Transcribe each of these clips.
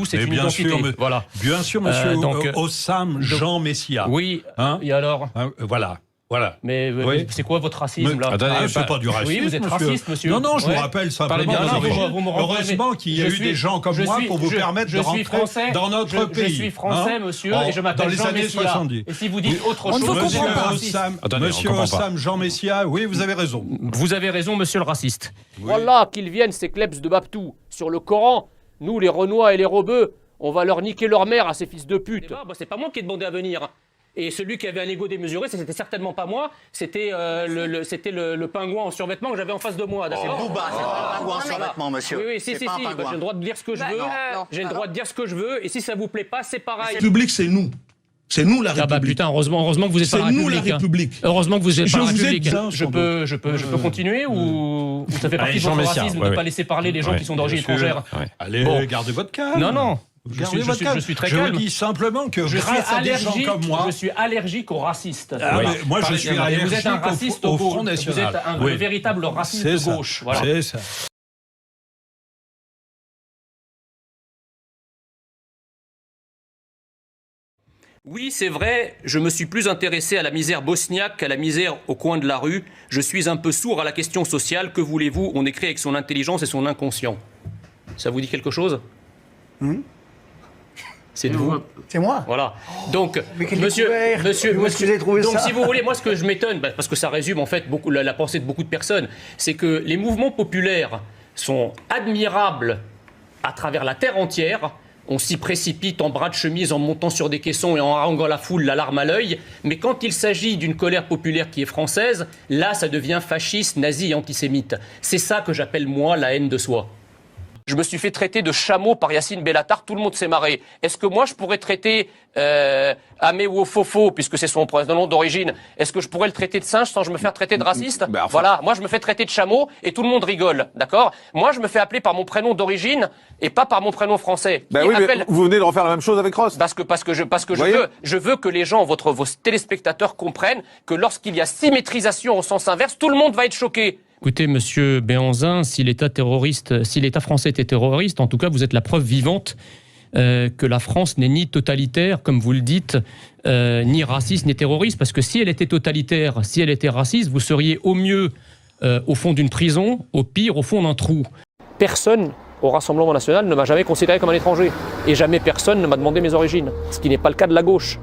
c'est une identité. Voilà. Bien sûr, monsieur Hossam Jean Messia. Oui, hein, et alors voilà. Voilà. Mais oui. C'est quoi votre racisme là? C'est pas du racisme. Oui, vous êtes raciste, monsieur. Non, non, je vous rappelle simplement. Heureusement qu'il y a eu des gens comme moi pour vous permettre de rentrer dans notre pays. Je suis français, monsieur, et je m'appelle Jean Messia. Et si vous dites autre chose, monsieur Hossam Jean Messia, oui, vous avez raison. Vous avez raison, monsieur le raciste. Voilà, qu'ils viennent, ces klebs de Baptou. Sur le Coran, nous, les Renois et les Rebeux, on va leur niquer leur mère à ces fils de pute. C'est pas moi qui ai demandé à venir. Et celui qui avait un ego démesuré, c'était certainement pas moi, c'était le pingouin en survêtement que j'avais en face de moi. C'est Bouba, c'est pas un pingouin en survêtement, monsieur. Oui, si, j'ai le droit de dire ce que je veux. J'ai le droit de dire ce que je veux, et si ça vous plaît pas, c'est pareil. La République, c'est nous. C'est nous la République. Ah bah putain, heureusement que vous êtes pas la République. C'est nous la République. Heureusement que vous êtes pas la République. Je peux continuer ou ça fait partie de votre racisme de ne pas laisser parler les gens qui sont d'origine étrangère? Allez, gardez votre calme. Non. Je suis très calme. Je dis simplement que grâce à des gens comme moi... Je suis allergique aux racistes. Moi, je suis allergique vous êtes un raciste au Front National. Vous êtes un véritable raciste de gauche. Voilà. C'est ça. Oui, c'est vrai, je me suis plus intéressé à la misère bosniaque qu'à la misère au coin de la rue. Je suis un peu sourd à la question sociale. Que voulez-vous? On écrit avec son intelligence et son inconscient. Ça vous dit quelque chose? C'est de vous. C'est moi. Voilà. Donc, monsieur, donc si vous voulez, moi ce que je m'étonne, parce que ça résume en fait la pensée de beaucoup de personnes, c'est que les mouvements populaires sont admirables à travers la terre entière. On s'y précipite en bras de chemise, en montant sur des caissons et en haranguant la foule, la larme à l'œil. Mais quand il s'agit d'une colère populaire qui est française, là, ça devient fasciste, nazi et antisémite. C'est ça que j'appelle, moi, la haine de soi. Je me suis fait traiter de chameau par Yacine Bellatar, tout le monde s'est marré. Est-ce que moi je pourrais traiter Améou Fofo, puisque c'est son nom d'origine, est-ce que je pourrais le traiter de singe sans je me faire traiter de raciste? Voilà, moi je me fais traiter de chameau et tout le monde rigole, d'accord? Moi je me fais appeler par mon prénom d'origine et pas par mon prénom français. Mais vous venez de refaire la même chose avec Ross. Parce que je veux que les gens, vos téléspectateurs comprennent que lorsqu'il y a symétrisation au sens inverse, tout le monde va être choqué. Écoutez, monsieur Béhanzin, si l'État français était terroriste, en tout cas, vous êtes la preuve vivante que la France n'est ni totalitaire, comme vous le dites, ni raciste, ni terroriste. Parce que si elle était totalitaire, si elle était raciste, vous seriez au mieux au fond d'une prison, au pire au fond d'un trou. Personne au Rassemblement national ne m'a jamais considéré comme un étranger. Et jamais personne ne m'a demandé mes origines. Ce qui n'est pas le cas de la gauche.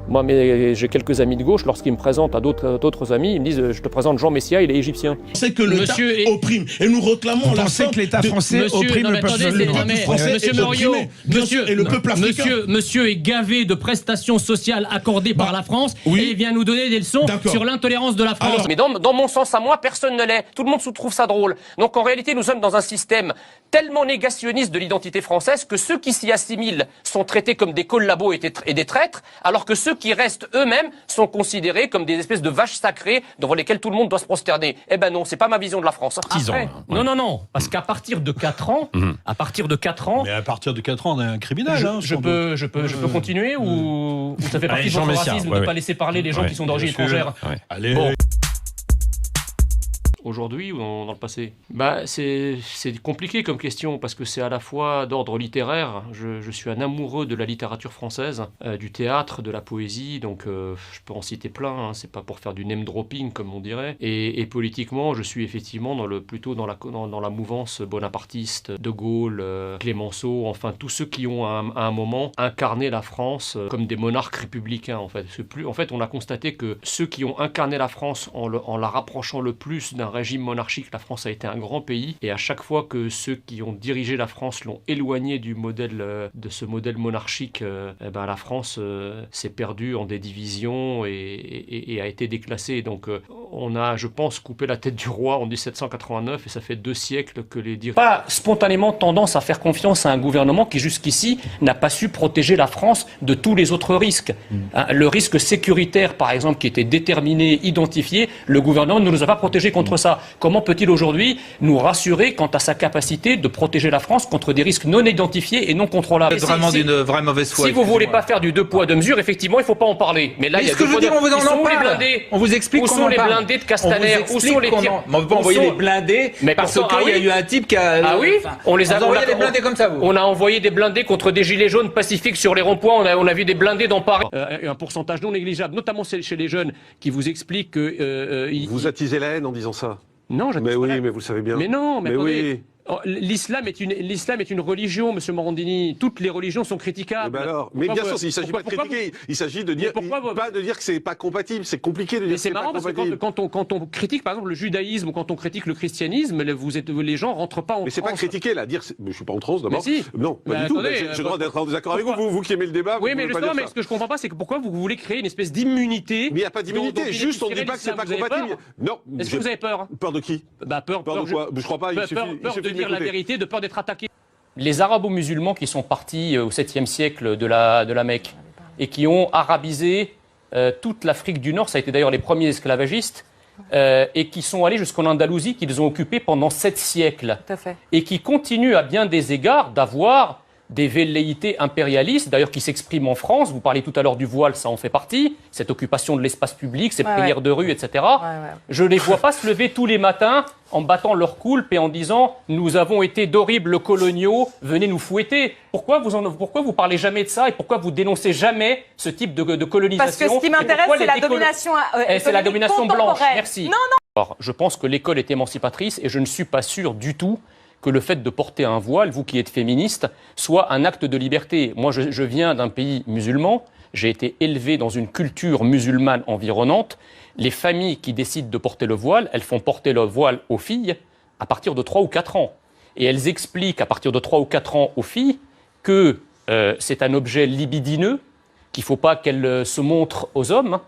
Moi, j'ai quelques amis de gauche, lorsqu'ils me présentent à d'autres amis, ils me disent « Je te présente Jean Messia, il est égyptien ». C'est que l'État opprime. Et nous réclamons l'ensemble que l'État français opprime le peuple français. Monsieur Moriot, et le peuple africain. Monsieur est gavé de prestations sociales accordées par la France et il vient nous donner des leçons sur l'intolérance de la France. Mais dans mon sens à moi, personne ne l'est. Tout le monde se trouve ça drôle. Donc en réalité, nous sommes dans un système tellement négationniste de l'identité française que ceux qui s'y assimilent sont traités comme des collabos et des traîtres, alors que ceux qui restent eux-mêmes sont considérés comme des espèces de vaches sacrées devant lesquelles tout le monde doit se prosterner. Eh ben non, c'est pas ma vision de la France. Non, parce qu'à partir de 4 ans, Mais à partir de 4 ans, on est un criminel. Je peux continuer ou ça fait partie de votre racisme de ne pas laisser parler les gens qui sont d'origine étrangère? Allez. Bon. Aujourd'hui ou dans le passé? C'est compliqué comme question parce que c'est à la fois d'ordre littéraire. Je suis un amoureux de la littérature française, du théâtre, de la poésie, donc je peux en citer plein, hein, c'est pas pour faire du name dropping comme on dirait. Et politiquement, je suis effectivement plutôt dans la mouvance bonapartiste, De Gaulle, Clémenceau, enfin tous ceux qui ont à un moment incarné la France comme des monarques républicains en fait. En fait, on a constaté que ceux qui ont incarné la France en la rapprochant le plus d'un régime monarchique, la France a été un grand pays et à chaque fois que ceux qui ont dirigé la France l'ont éloigné de ce modèle monarchique, la France s'est perdue en des divisions et a été déclassée. Donc on a, je pense, coupé la tête du roi en 1789 et ça fait 2 siècles que les dirigeants pas spontanément tendance à faire confiance à un gouvernement qui jusqu'ici n'a pas su protéger la France de tous les autres risques. Le risque sécuritaire, par exemple, qui était déterminé, identifié, le gouvernement ne nous a pas protégés contre ça. Comment peut-il aujourd'hui nous rassurer quant à sa capacité de protéger la France contre des risques non identifiés et non contrôlables? C'est vraiment d'une vraie mauvaise foi. Si vous ne voulez pas faire du 2 poids 2 mesures, effectivement, il ne faut pas en parler. Mais là, il y a 2 poids 2 mesures. On vous explique comment on parle. blindés de Castaner? Où sont les tirs? On ne peut pas envoyer des blindés parce qu'il y a eu un type qui a... Ah oui, on les a envoyé des blindés comme ça, vous? On a envoyé des blindés contre des gilets jaunes pacifiques sur les ronds-points. On a vu des blindés dans Paris. Un pourcentage non négligeable, notamment chez les jeunes, qui vous expliquent que... Vous attisez la haine en disant ça. Non, mais oui, mais vous le savez bien. Mais non, mais attendez. Oui. L'islam est une religion, monsieur Morandini. Toutes les religions sont critiquables. Mais bien sûr, il ne s'agit pas de critiquer. Il s'agit de dire, pas de dire que c'est pas compatible. C'est compliqué de dire que c'est pas compatible. C'est marrant parce que quand on critique, par exemple, le judaïsme ou quand on critique le christianisme, les gens rentrent pas en transe. Mais c'est pas critiquer là. Dire, je suis pas en transe d'abord. Si. Non, pas du tout. J'ai le droit d'être en désaccord avec vous. Vous qui aimez le débat. Oui, mais justement, ce que je comprends pas, c'est que pourquoi vous voulez créer une espèce d'immunité. Mais il n'y a pas d'immunité. Juste, on dit pas que c'est pas compatible. Non. Est-ce que vous avez peur? Peur de qui? Peur de quoi? Je crois pas. Peur de dire la vérité, de peur d'être attaqué. Les arabo-musulmans qui sont partis au 7e siècle de la Mecque et qui ont arabisé toute l'Afrique du Nord, ça a été d'ailleurs les premiers esclavagistes, et qui sont allés jusqu'en Andalousie, qu'ils ont occupé pendant 7 siècles. Tout à fait. Et qui continuent à bien des égards d'avoir des velléités impérialistes, d'ailleurs qui s'expriment en France. Vous parlez tout à l'heure du voile, ça en fait partie, cette occupation de l'espace public, ces prières de rue, etc. Je ne les vois pas se lever tous les matins en battant leur coulpe et en disant « Nous avons été d'horribles coloniaux, venez nous fouetter ». Pourquoi vous parlez jamais de ça et pourquoi vous dénoncez jamais ce type de colonisation? Parce que ce qui m'intéresse, c'est la domination c'est la domination blanche. Merci. Non. Alors, je pense que l'école est émancipatrice et je ne suis pas sûr du tout que le fait de porter un voile, vous qui êtes féministe, soit un acte de liberté. Moi, je viens d'un pays musulman, j'ai été élevé dans une culture musulmane environnante. Les familles qui décident de porter le voile, elles font porter le voile aux filles à partir de 3 ou 4 ans. Et elles expliquent à partir de 3 ou 4 ans aux filles que c'est un objet libidineux, qu'il ne faut pas qu'elles se montrent aux hommes,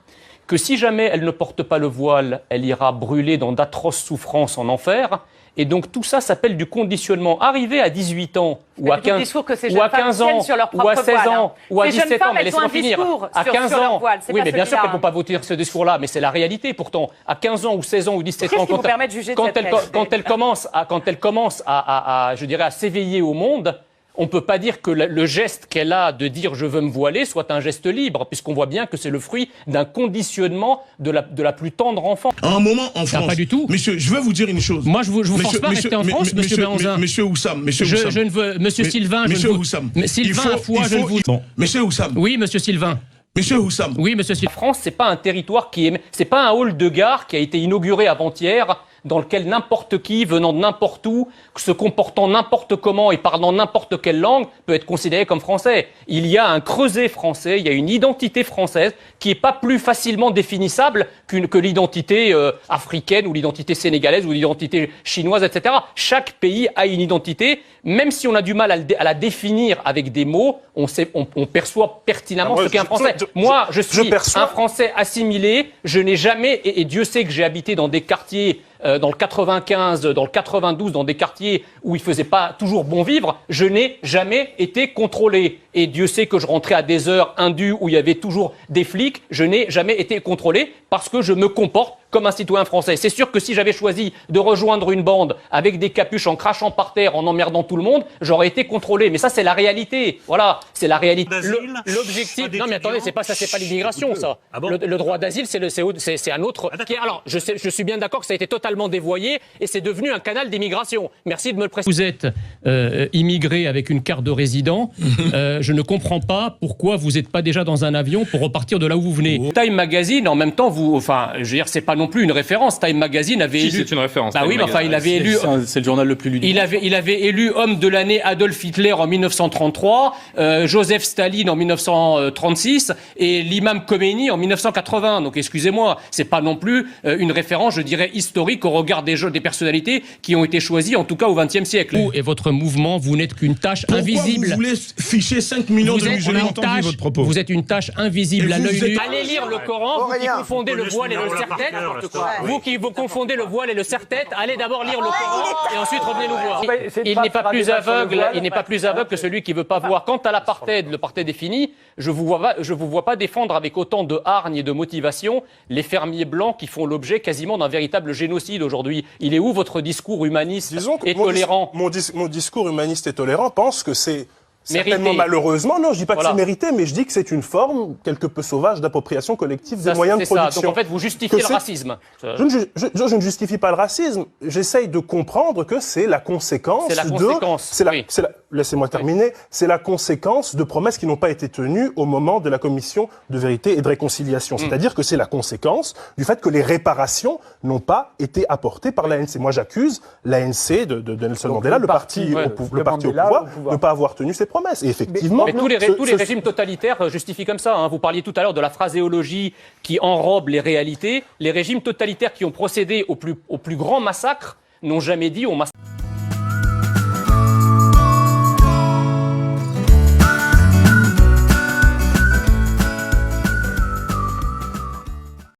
que si jamais elle ne porte pas le voile, elle ira brûler dans d'atroces souffrances en enfer. Et donc tout ça s'appelle du conditionnement. Arrivé à 18 ans, ou à 15 ans, ou à 16 ans, ou à 17 ans, mais laissez-moi finir, à 15 ans, oui, mais bien sûr qu'elles ne vont pas voter ce discours-là, mais c'est la réalité pourtant. À 15 ans, ou 16 ans, ou 17 ans, quand elles commencent à, je dirais, à s'éveiller au monde, on ne peut pas dire que le geste qu'elle a de dire « je veux me voiler » soit un geste libre, puisqu'on voit bien que c'est le fruit d'un conditionnement de la plus tendre enfance. À un moment en France... Pas du tout. Monsieur, je veux vous dire une chose. Moi, je vous force pas à rester en France, monsieur Béhanzin. Monsieur Oussam, Monsieur Sylvain, Sylvain, je ne vous... Monsieur Oussam. Oui, monsieur Sylvain. Monsieur Oussam. Oui, monsieur Sylvain. France, c'est pas un territoire c'est pas un hall de gare qui a été inauguré avant-hier, dans lequel n'importe qui, venant de n'importe où, se comportant n'importe comment et parlant n'importe quelle langue, peut être considéré comme français. Il y a un creuset français, il y a une identité française qui n'est pas plus facilement définissable que l'identité africaine ou l'identité sénégalaise ou l'identité chinoise, etc. Chaque pays a une identité, même si on a du mal à la définir avec des mots, on perçoit pertinemment ce qu'est un Français. Moi, je suis un Français assimilé, je n'ai jamais, et Dieu sait que j'ai habité dans des quartiers dans le 95, dans le 92, dans des quartiers où il faisait pas toujours bon vivre, je n'ai jamais été contrôlé. Et Dieu sait que je rentrais à des heures indues où il y avait toujours des flics, je n'ai jamais été contrôlé parce que je me comporte comme un citoyen français. C'est sûr que si j'avais choisi de rejoindre une bande avec des capuches en crachant par terre, en emmerdant tout le monde, j'aurais été contrôlé. Mais ça, c'est la réalité. Voilà, c'est la réalité. L'objectif... Non, mais attendez, c'est pas l'immigration, ça. Ah bon, le droit d'asile, c'est un autre... Alors, je suis bien d'accord que ça a été totalement dévoyé et c'est devenu un canal d'immigration. Merci de me le préciser. Vous êtes immigré avec une carte de résident. Je ne comprends pas pourquoi vous n'êtes pas déjà dans un avion pour repartir de là où vous venez. Time Magazine, en même temps, je veux dire, c'est pas non plus une référence. Time Magazine avait élu... c'est une référence. Bah oui, mais enfin, il avait élu... C'est le journal le plus ludique. Il avait élu homme de l'année Adolf Hitler en 1933, Joseph Staline en 1936 et l'imam Khomeini en 1980. Donc, excusez-moi, c'est pas non plus une référence, je dirais, historique au regard des personnalités qui ont été choisies, en tout cas au XXe siècle. Vous et votre mouvement, vous n'êtes qu'une tâche invisible. Vous voulez ficher 5 millions de musulmans? J'ai entendu votre propos. Vous êtes une tâche invisible à l'œil nu. Allez lire le Coran, vous qui confondez le voile et le serre-tête. Vous qui vous confondez le voile et le serre-tête, allez d'abord lire le Coran et ensuite revenez nous voir. Il n'est pas plus aveugle que celui qui veut pas voir. Quant à l'apartheid, l'apartheid est fini. Je vous vois pas défendre avec autant de hargne et de motivation les fermiers blancs qui font l'objet quasiment d'un véritable génocide aujourd'hui. Il est où votre discours humaniste et tolérant? Mon discours humaniste et tolérant pense que c'est Certainement, malheureusement, non, je dis pas que c'est mérité, mais je dis que c'est une forme quelque peu sauvage d'appropriation collective des moyens de production. Donc en fait, vous justifiez le racisme. Je ne justifie pas le racisme. J'essaye de comprendre que c'est la conséquence laissez-moi terminer. C'est la conséquence de promesses qui n'ont pas été tenues au moment de la commission de vérité et de réconciliation. C'est-à-dire que c'est la conséquence du fait que les réparations n'ont pas été apportées par l'ANC. Moi, j'accuse l'ANC de Nelson Mandela, le parti au pouvoir, de ne pas avoir tenu ses promesses. Et effectivement, tous les régimes totalitaires justifient comme ça. Vous parliez tout à l'heure de la phraséologie qui enrobe les réalités. Les régimes totalitaires qui ont procédé au plus grand massacre n'ont jamais dit on massacre.